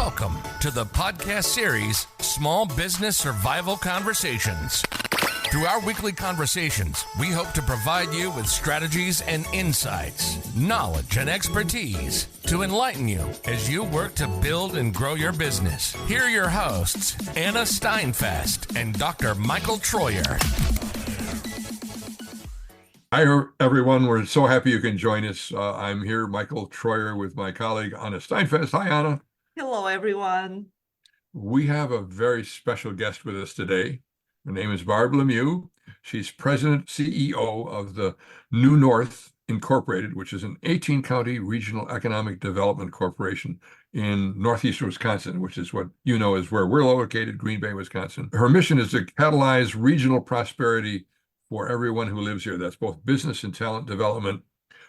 Welcome to the podcast series, Small Business Survival Conversations. Through our weekly conversations, we hope to provide you with strategies and insights, knowledge and expertise to enlighten you as you work to build and grow your business. Here are your hosts, Anna Steinfest and Dr. Michael Troyer. Hi, everyone. We're so happy you can join us. I'm here, Michael Troyer, with my colleague, Anna Steinfest. Hi, Anna. Hello, everyone. We have a very special guest with us today. Her name is Barb LaMue. She's president, CEO of the New North Incorporated, which is an 18-county regional economic development corporation in northeastern Wisconsin, which is what you know is where we're located, Green Bay, Wisconsin. Her mission is to catalyze regional prosperity for everyone who lives here. That's both business and talent development.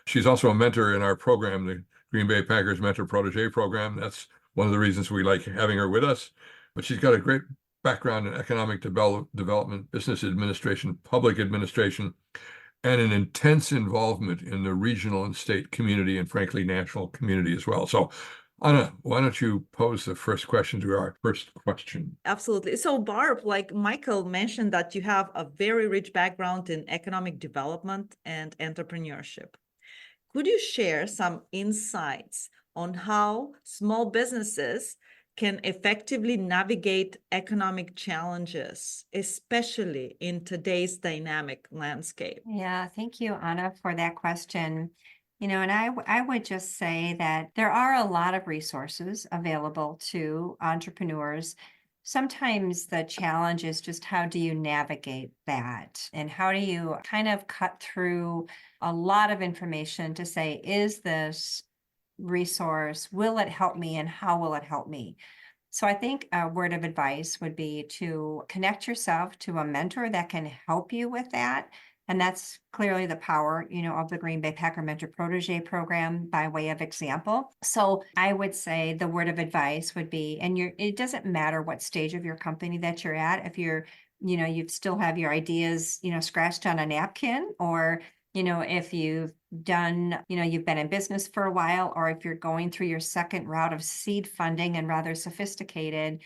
She's also a mentor in our program, the Green Bay Packers Mentor Protege Program. That's one of the reasons we like having her with us. But she's got a great background in economic development, business administration, public administration, and an intense involvement in the regional and state community and, frankly, national community as well. So, Anna, why don't you pose the first question to our first question? Absolutely. So, Barb, like Michael mentioned, that you have a very rich background in economic development and entrepreneurship. Could you share some insights on how small businesses can effectively navigate economic challenges, especially in today's dynamic landscape? Yeah, thank you, Anna, for that question. And I would just say that there are a lot of resources available to entrepreneurs. Sometimes the challenge is just how do you navigate that? And how do you kind of cut through a lot of information to say, is this resource, will it help me, and how will it help me? So I think a word of advice would be to connect yourself to a mentor that can help you with that. And that's clearly the power, of the Green Bay Packer Mentor Protege Program by way of example. So I would say the word of advice would be, and it doesn't matter what stage of your company that you're at, if you're, you still have your ideas, scratched on a napkin, or if you've done, you've been in business for a while, or if you're going through your second round of seed funding and rather sophisticated,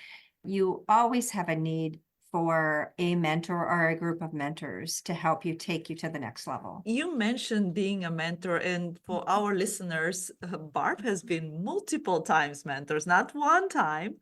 you always have a need for a mentor or a group of mentors to help you take you to the next level. You mentioned being a mentor, and for our listeners, Barb has been multiple times mentors, not one time.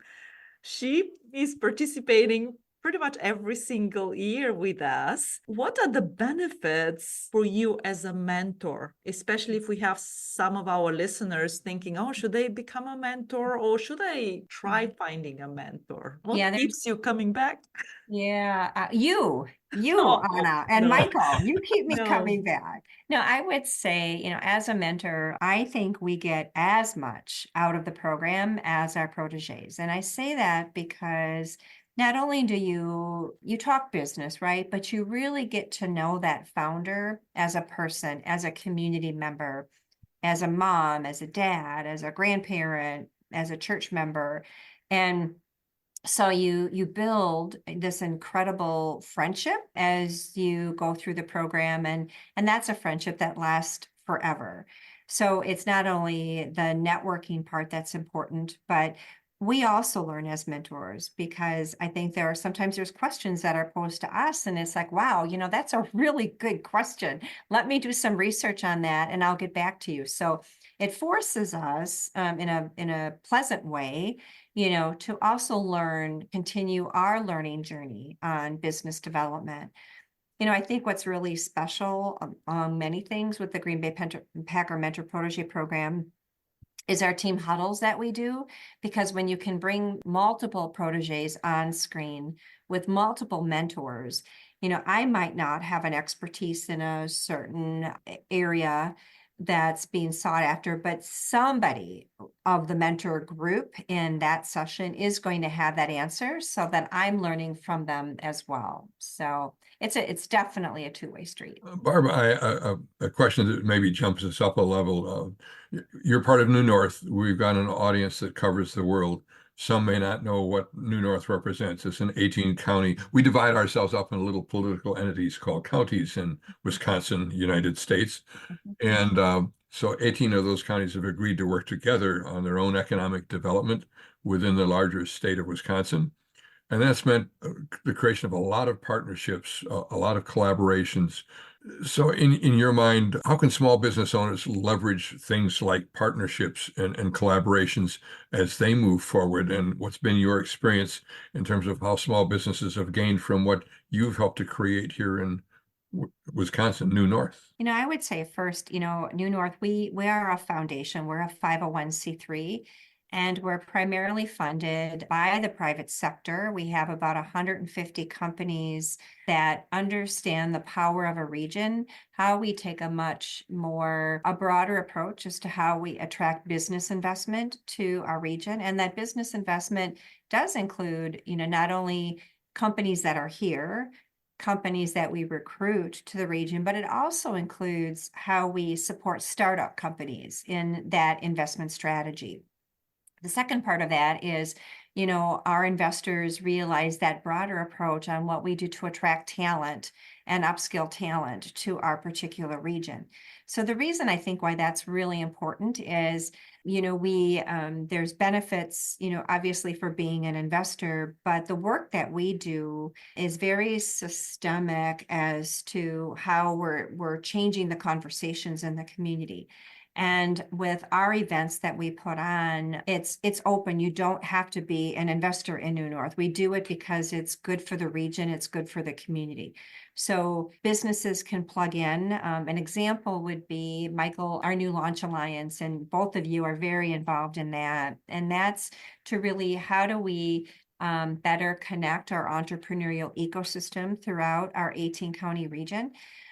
She is participating pretty much every single year with us. What are the benefits for you as a mentor, especially if we have some of our listeners thinking, oh, should they become a mentor, or should I try finding a mentor? What keeps you coming back? Yeah, you, Anna, and Michael, you keep me coming back. No, I would say, as a mentor, I think we get as much out of the program as our proteges. And I say that because not only do you talk business, right? But you really get to know that founder as a person, as a community member, as a mom, as a dad, as a grandparent, as a church member. And so you build this incredible friendship as you go through the program. And that's a friendship that lasts forever. So it's not only the networking part that's important, but we also learn as mentors, because I think sometimes there's questions that are posed to us, and it's like, wow, that's a really good question. Let me do some research on that, and I'll get back to you. So it forces us in a pleasant way, to also continue our learning journey on business development. I think what's really special among many things with the Green Bay Packer Mentor Protege Program is our team huddles that we do, because when you can bring multiple proteges on screen with multiple mentors, I might not have an expertise in a certain area that's being sought after, but somebody of the mentor group in that session is going to have that answer, so that I'm learning from them as well. So it's definitely a two-way street. Barb, a question that maybe jumps us up a level. You're part of New North. We've got an audience that covers the world. Some may not know what New North represents. It's an 18-county. We divide ourselves up in little political entities called counties in Wisconsin, United States. And So 18 of those counties have agreed to work together on their own economic development within the larger state of Wisconsin. And that's meant the creation of a lot of partnerships, a lot of collaborations. So in your mind, how can small business owners leverage things like partnerships and collaborations as they move forward? And what's been your experience in terms of how small businesses have gained from what you've helped to create here in Wisconsin, New North? I would say first, New North, we are a foundation. We're a 501c3. And we're primarily funded by the private sector. We have about 150 companies that understand the power of a region, how we take a broader approach as to how we attract business investment to our region. And that business investment does include, not only companies that are here, companies that we recruit to the region, but it also includes how we support startup companies in that investment strategy. The second part of that is, our investors realize that broader approach on what we do to attract talent and upskill talent to our particular region. So the reason I think why that's really important is, there's benefits, obviously for being an investor, but the work that we do is very systemic as to how we're changing the conversations in the community. And with our events that we put on, it's open. You don't have to be an investor in New North. We do it because it's good for the region. It's good for the community. So businesses can plug in. An example would be, Michael, our new Launch Alliance, and both of you are very involved in that. And that's to really, how do we better connect our entrepreneurial ecosystem throughout our 18-county region?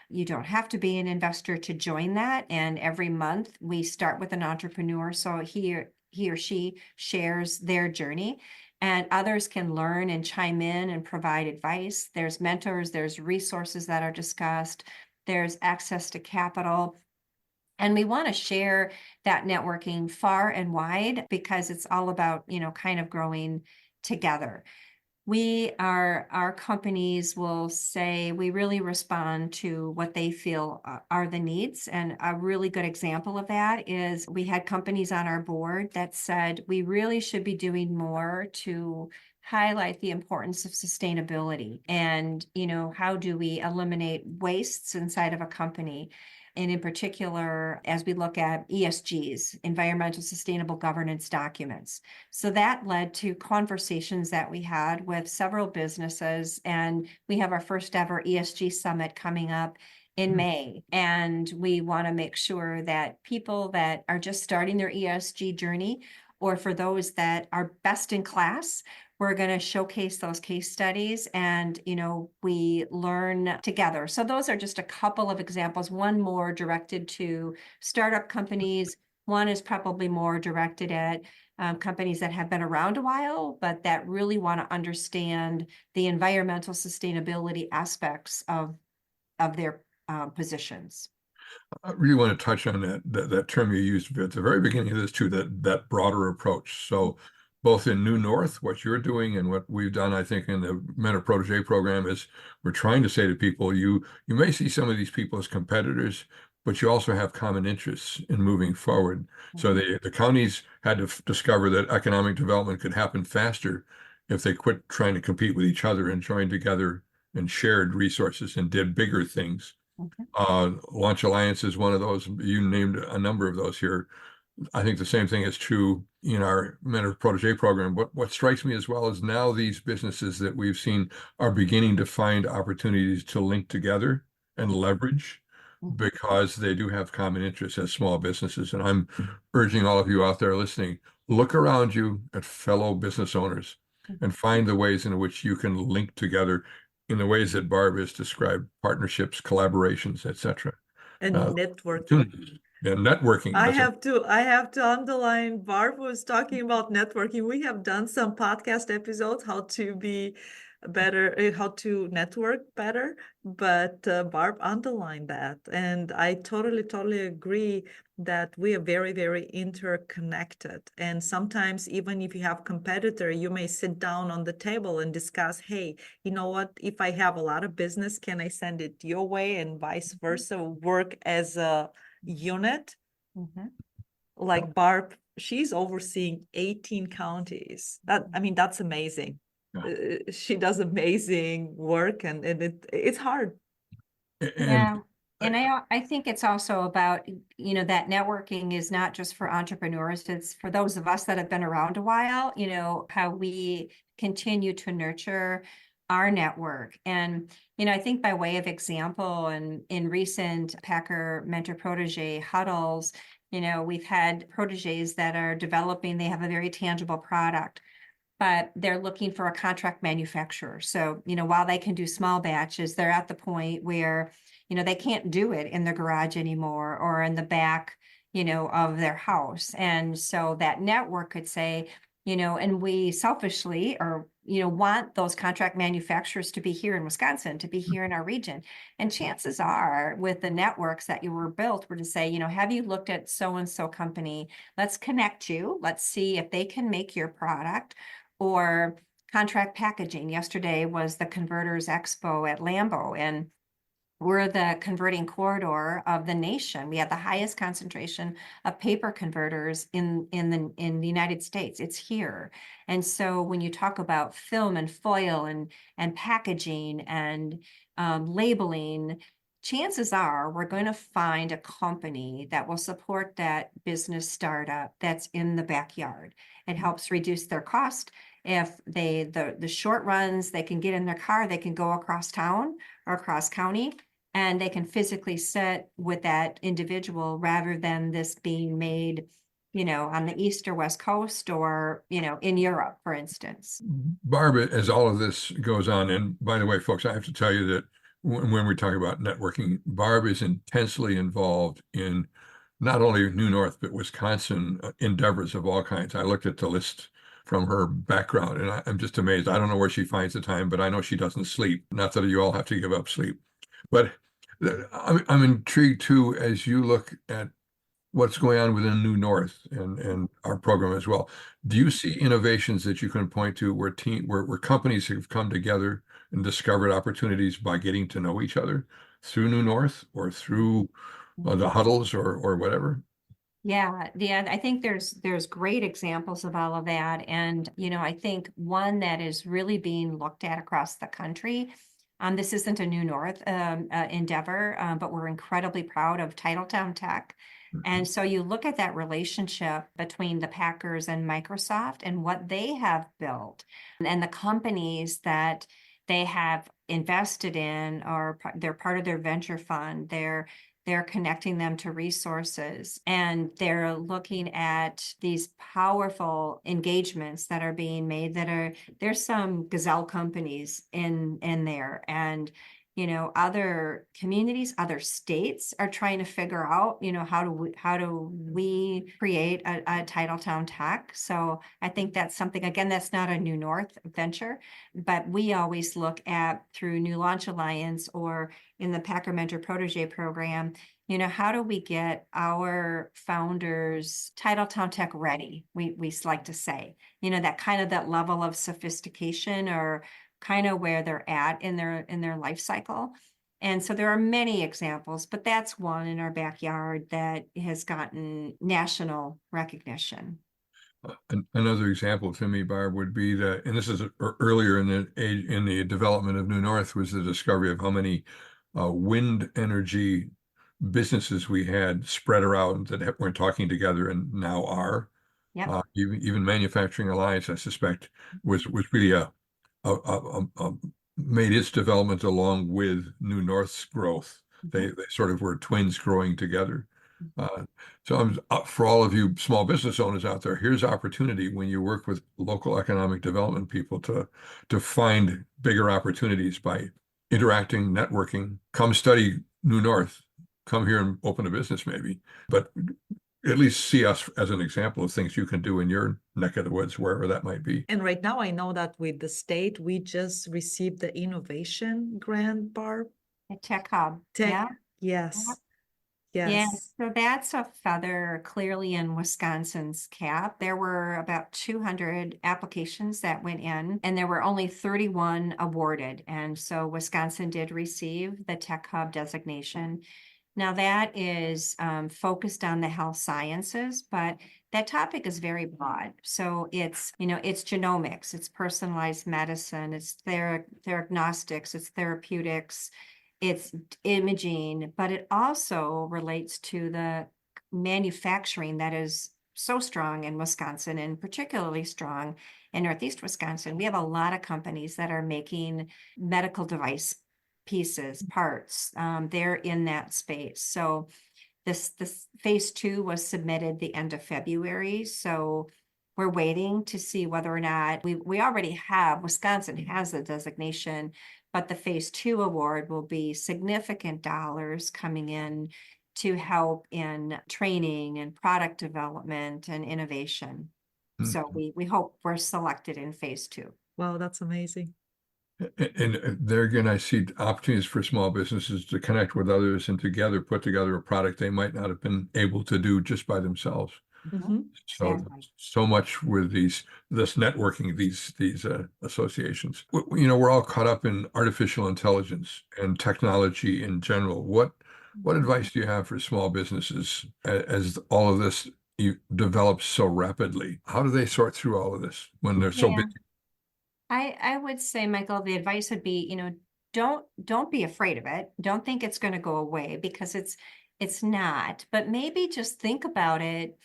You don't have to be an investor to join that. And every month we start with an entrepreneur. So he or she shares their journey, and others can learn and chime in and provide advice. There's mentors, there's resources that are discussed, there's access to capital. And we want to share that networking far and wide because it's all about, kind of growing together. Our companies will say we really respond to what they feel are the needs. And a really good example of that is we had companies on our board that said we really should be doing more to highlight the importance of sustainability and, how do we eliminate wastes inside of a company. And in particular, as we look at ESGs, environmental sustainable governance documents. So that led to conversations that we had with several businesses, and we have our first ever ESG summit coming up in May. And we want to make sure that people that are just starting their ESG journey, or for those that are best in class, we're going to showcase those case studies and, we learn together. So those are just a couple of examples, one more directed to startup companies. One is probably more directed at companies that have been around a while, but that really want to understand the environmental sustainability aspects of their positions. I really want to touch on that term you used at the very beginning of this too, that broader approach. So both in New North, what you're doing and what we've done, I think, in the Mentor Protege program is we're trying to say to people, you may see some of these people as competitors, but you also have common interests in moving forward. So the counties had to discover that economic development could happen faster if they quit trying to compete with each other and joined together and shared resources and did bigger things. Launch Alliance is one of those. You named a number of those here. I think the same thing is true in our Mentor Protege program. What strikes me as well is now these businesses that we've seen are beginning to find opportunities to link together and leverage because they do have common interests as small businesses. And I'm urging all of you out there listening, look around you at fellow business owners and find the ways in which you can link together in the ways that Barb has described: partnerships, collaborations, etc. And networking. And networking. I have to underline, Barb was talking about networking. We have done some podcast episodes, how to be better, how to network better, but Barb underlined that. And I totally agree that we are very, very interconnected. And sometimes even if you have competitor, you may sit down on the table and discuss, hey, you know what, if I have a lot of business, can I send it your way, and vice versa, work as a unit Mhm. Like Barb, she's overseeing 18 counties. That's amazing. Yeah. She does amazing work, and it's hard. And Yeah. And I think it's also about, that networking is not just for entrepreneurs. It's for those of us that have been around a while, how we continue to nurture our network. And, I think by way of example, and in recent Packer mentor protege huddles, we've had proteges that are developing, they have a very tangible product, but they're looking for a contract manufacturer. So, while they can do small batches, they're at the point where, they can't do it in the garage anymore or in the back, of their house. And so that network could say, and we selfishly or, want those contract manufacturers to be here in Wisconsin, to be here in our region. And chances are with the networks that you were built were to say, have you looked at so-and-so company? Let's connect you. Let's see if they can make your product. Or contract packaging. Yesterday was the Converters Expo at Lambeau, and we're the converting corridor of the nation. We have the highest concentration of paper converters in the United States. It's here. And so when you talk about film and foil and packaging and labeling, chances are we're going to find a company that will support that business startup that's in the backyard. It helps reduce their cost. If the short runs, they can get in their car, they can go across town or across county, and they can physically sit with that individual rather than this being made, on the East or West Coast or, in Europe, for instance. Barb, as all of this goes on, and by the way, folks, I have to tell you that when we talk about networking, Barb is intensely involved in not only New North, but Wisconsin endeavors of all kinds. I looked at the list from her background, and I'm just amazed. I don't know where she finds the time, but I know she doesn't sleep. Not that you all have to give up sleep. But I'm intrigued too, as you look at what's going on within New North and our program as well. Do you see innovations that you can point to where companies have come together and discovered opportunities by getting to know each other through New North or through the huddles or whatever? Yeah, I think there's great examples of all of that. And, I think one that is really being looked at across the country, this isn't a New North endeavor, but we're incredibly proud of Titletown Tech. And so you look at that relationship between the Packers and Microsoft and what they have built and the companies that they have invested in, or they're part of their venture fund. They're connecting them to resources, and they're looking at these powerful engagements that are being made there's some gazelle companies in there, and other communities, other states are trying to figure out, how do we create a Titletown Tech. So I think that's something, again, that's not a New North venture, but we always look at through New Launch Alliance or in the Packer Mentor Protege program, how do we get our founders Titletown Tech ready? We like to say, that level of sophistication or kind of where they're at in their life cycle. And so there are many examples, but that's one in our backyard that has gotten national recognition. Another example to me, Barb, would be that, and this is earlier in the development of New North, was the discovery of how many wind energy businesses we had spread around that weren't talking together and now are. Yep. Even Manufacturing Alliance, I suspect, was really made its development along with New North's growth. They sort of were twins growing together. So I'm for all of you small business owners out there, here's opportunity when you work with local economic development people to find bigger opportunities by interacting, networking. Come study New North. Come here and open a business maybe, but at least see us as an example of things you can do in your neck of the woods, wherever that might be. And right now, I know that with the state, we just received the innovation grant, Barb. A Tech Hub. Yes. Yeah. Yes. Yeah, so that's a feather clearly in Wisconsin's cap. There were about 200 applications that went in, and there were only 31 awarded. And so Wisconsin did receive the Tech Hub designation. Now that is focused on the health sciences, but that topic is very broad. So it's, it's genomics, it's personalized medicine, it's diagnostics, it's therapeutics, it's imaging, but it also relates to the manufacturing that is so strong in Wisconsin and particularly strong in Northeast Wisconsin. We have a lot of companies that are making medical device pieces, parts. They're in that space. So this phase 2 was submitted the end of February. So we're waiting to see whether or not we already have, Wisconsin has a designation, but the phase 2 award will be significant dollars coming in to help in training and product development and innovation. So we hope we're selected in phase 2. Wow, that's amazing. And there again, I see opportunities for small businesses to connect with others and together put together a product they might not have been able to do just by themselves. Mhm. So much with this networking, these associations. We're all caught up in artificial intelligence and technology in general. What advice do you have for small businesses as all of this develops so rapidly? How do they sort through all of this when they're so busy? I would say, Michael, the advice would be, don't be afraid of it. Don't think it's going to go away, because it's not. But maybe just think about it.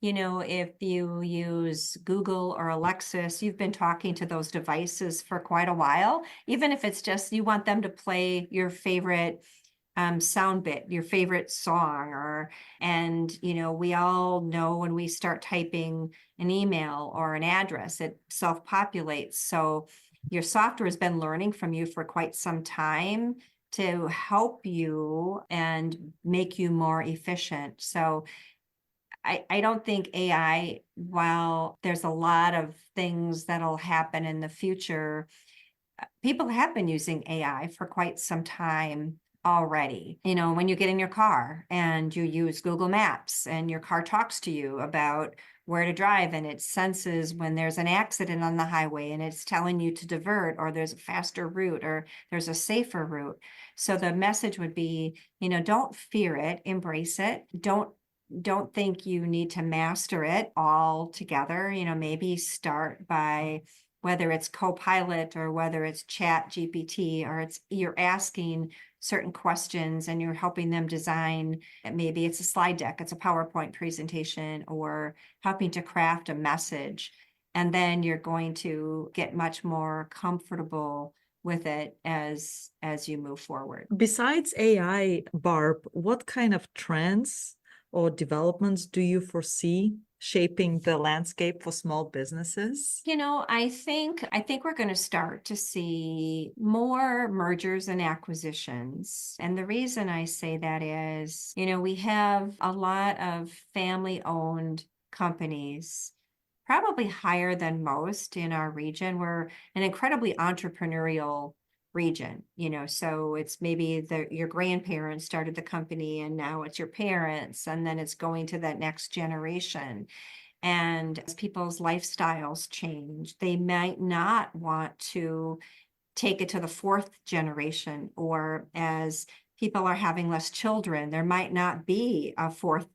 If you use Google or Alexis, you've been talking to those devices for quite a while, even if it's just you want them to play your favorite sound bit, your favorite song, and we all know when we start typing an email or an address, it self-populates. So your software has been learning from you for quite some time to help you and make you more efficient. So I don't think AI, while there's a lot of things that'll happen in the future, people have been using AI for quite some time already. When you get in your car and you use Google Maps and your car talks to you about where to drive, and it senses when there's an accident on the highway and it's telling you to divert, or there's a faster route, or there's a safer route. So the message would be, don't fear it, embrace it. Don't think you need to master it all together. Maybe start by, whether it's Copilot or whether it's Chat GPT, or you're asking certain questions and you're helping them design, maybe it's a slide deck, it's a PowerPoint presentation, or helping to craft a message. And then you're going to get much more comfortable with it as you move forward. Besides AI, Barb, what kind of trends or developments do you foresee shaping the landscape for small businesses? I think we're going to start to see more mergers and acquisitions. And the reason I say that is, we have a lot of family-owned companies, probably higher than most in our region. We're an incredibly entrepreneurial region, so it's maybe your grandparents started the company and now it's your parents, and then it's going to that next generation. And as people's lifestyles change, they might not want to take it to the 4th generation, or as people are having less children, there might not be a 4th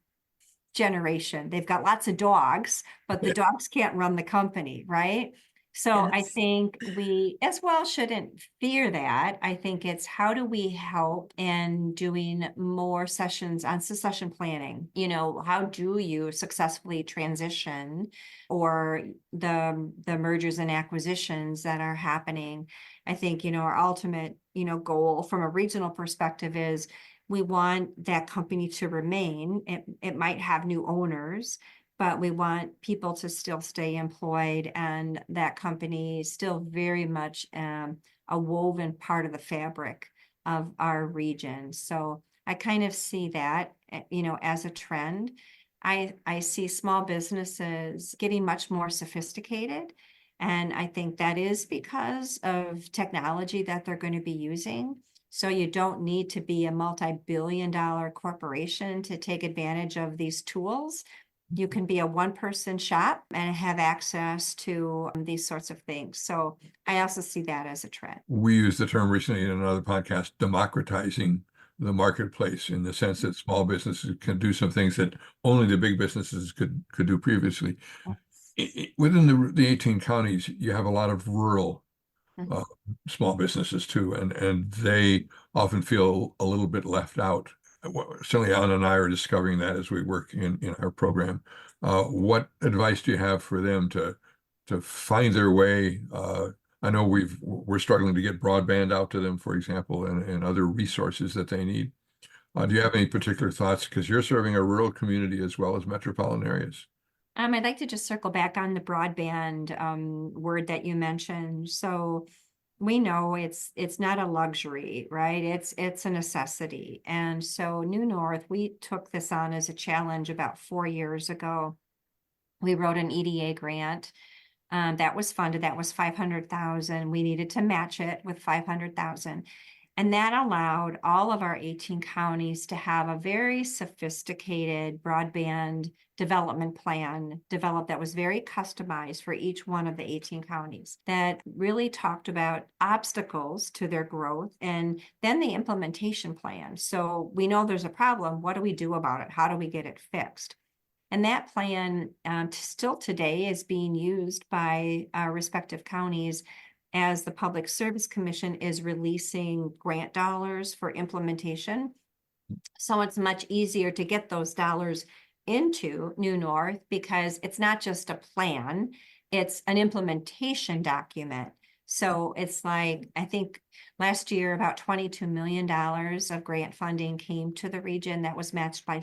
generation. They've got lots of dogs, but the dogs can't run the company, right? So I think we as well shouldn't fear that. I think it's, how do we help in doing more sessions on succession planning? How do you successfully transition, or the mergers and acquisitions that are happening? I think, our ultimate, goal from a regional perspective is we want that company to remain. It might have new owners, but we want people to still stay employed, and that company is still very much a woven part of the fabric of our region. So I kind of see that, as a trend. I see small businesses getting much more sophisticated, and I think that is because of technology that they're going to be using. So you don't need to be a multi-billion-dollar corporation to take advantage of these tools. You can be a one-person shop and have access to these sorts of things. So I also see that as a trend. We used the term recently in another podcast, democratizing the marketplace, in the sense that small businesses can do some things that only the big businesses could do previously. Within the 18 counties, you have a lot of rural small businesses too, and they often feel a little bit left out. Certainly, Anna and I are discovering that as we work in our program. What advice do you have for them to find their way? I know we're struggling to get broadband out to them, for example, and other resources that they need. Do you have any particular thoughts? Because you're serving a rural community as well as metropolitan areas. I'd like to just circle back on the broadband word that you mentioned. So we know it's not a luxury, right? It's a necessity. And so New North, we took this on as a challenge about 4 years ago. We wrote an EDA grant that was funded. That was $500,000. We needed to match it with $500,000. And that allowed all of our 18 counties to have a very sophisticated broadband development plan developed that was very customized for each one of the 18 counties, that really talked about obstacles to their growth and then the implementation plan. So we know there's a problem. What do we do about it? How do we get it fixed? And that plan still today is being used by our respective counties as the Public Service Commission is releasing grant dollars for implementation. So it's much easier to get those dollars into New North because it's not just a plan, it's an implementation document. So it's like, I think last year, about $22 million of grant funding came to the region that was matched by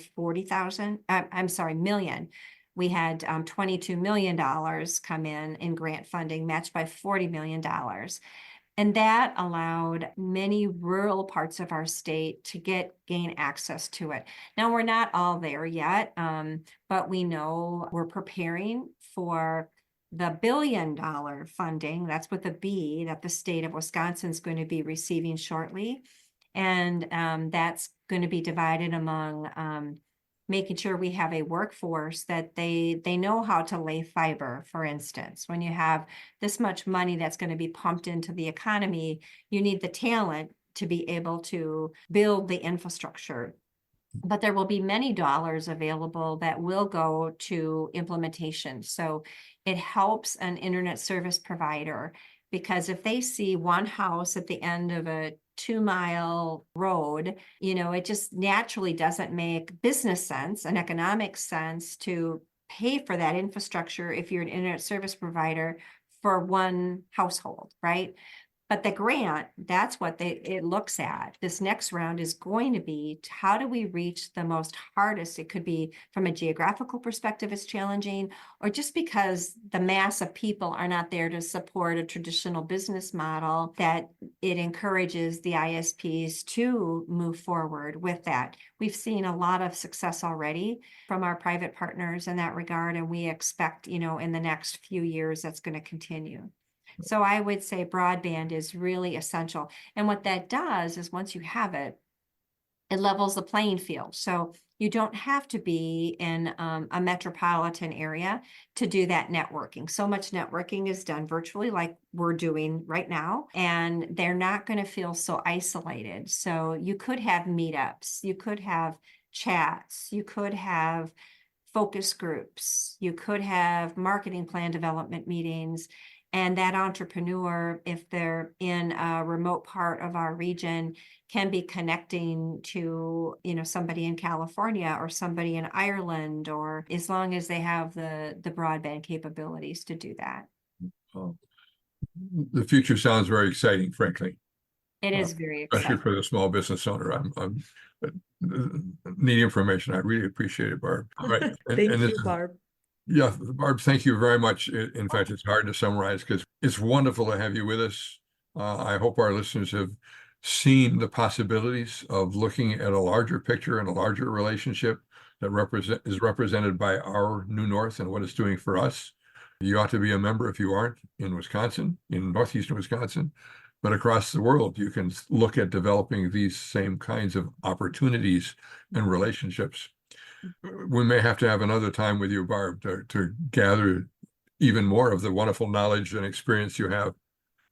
million. We had $22 million come in grant funding matched by $40 million. And that allowed many rural parts of our state to gain access to it. Now, we're not all there yet, but we know we're preparing for the $1 billion funding, that's with a B, that the state of Wisconsin is going to be receiving shortly. And that's going to be divided among making sure we have a workforce that they know how to lay fiber, for instance. When you have this much money that's going to be pumped into the economy, you need the talent to be able to build the infrastructure. But there will be many dollars available that will go to implementation. So it helps an internet service provider, because if they see one house at the end of a 2-mile road, it just naturally doesn't make business sense and economic sense to pay for that infrastructure if you're an internet service provider for one household, right? But the grant, that's what it looks at. This next round is going to be, how do we reach the most hardest? It could be from a geographical perspective, it's challenging, or just because the mass of people are not there to support a traditional business model, that it encourages the ISPs to move forward with that. We've seen a lot of success already from our private partners in that regard, and we expect, in the next few years, that's going to continue. So I would say broadband is really essential. And what that does is once you have it, it levels the playing field. So you don't have to be in a metropolitan area to do that networking. So much networking is done virtually, like we're doing right now, and they're not going to feel so isolated. So you could have meetups, you could have chats, you could have focus groups, you could have marketing plan development meetings. And that entrepreneur, if they're in a remote part of our region, can be connecting to, somebody in California or somebody in Ireland, or as long as they have the broadband capabilities to do that. The future sounds very exciting, frankly. It is very exciting. Especially for the small business owner. I'm need information. I really appreciate it, Barb. All right. Thank you, Barb. Yeah, Barb, thank you very much. In fact, it's hard to summarize because it's wonderful to have you with us. I hope our listeners have seen the possibilities of looking at a larger picture and a larger relationship that is represented by our New North and what it's doing for us. You ought to be a member if you aren't in Wisconsin, in northeastern Wisconsin, but across the world, you can look at developing these same kinds of opportunities and relationships. We may have to have another time with you, Barb, to gather even more of the wonderful knowledge and experience you have.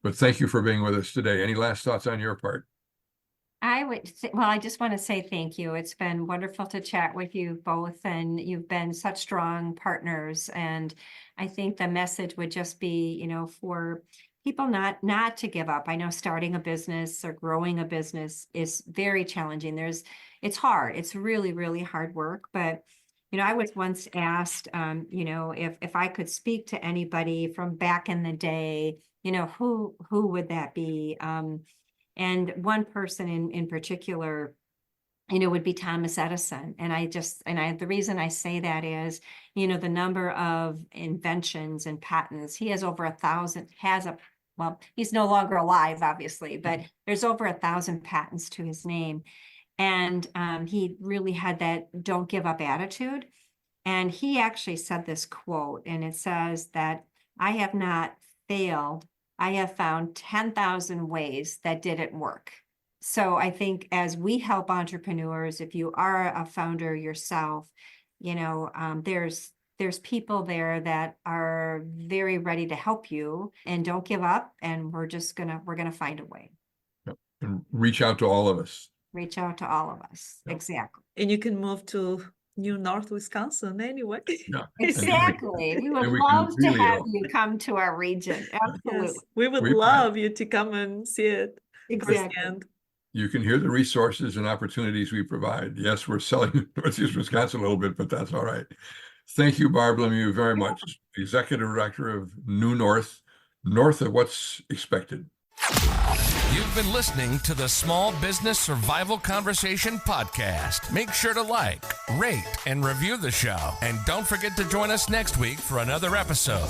But thank you for being with us today. Any last thoughts on your part? I just want to say thank you. It's been wonderful to chat with you both, and you've been such strong partners. And I think the message would just be, for people not to give up. I know starting a business or growing a business is very challenging. It's hard. It's really, really hard work. But, I was once asked, if I could speak to anybody from back in the day, who would that be? And one person in particular, would be Thomas Edison. And the reason I say that is, the number of inventions and patents, he has over 1,000, well, he's no longer alive, obviously, but there's over 1,000 patents to his name. And he really had that don't give up attitude. And he actually said this quote, and it says that I have not failed. I have found 10,000 ways that didn't work. So I think as we help entrepreneurs, if you are a founder yourself, there's people there that are very ready to help you, and don't give up. And we're gonna find a way. And reach out to all of us. Reach out to all of us. Yep. Exactly. And you can move to New North Wisconsin anyway. Yeah. Exactly. We would we love can to really have help. you come to our region. Absolutely. Yes, we would We plan. love you to come and see it Exactly. firsthand. You can hear the resources and opportunities we provide. Yes, we're selling Northeast Wisconsin a little bit, but that's all right. Thank you, Barb LaMue, very much. Executive Director of New North, north of what's expected. You've been listening to the Small Business Survival Conversation podcast. Make sure to like, rate, and review the show. And don't forget to join us next week for another episode.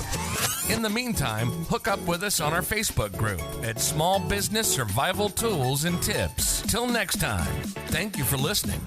In the meantime, hook up with us on our Facebook group at Small Business Survival Tools and Tips. Till next time, thank you for listening.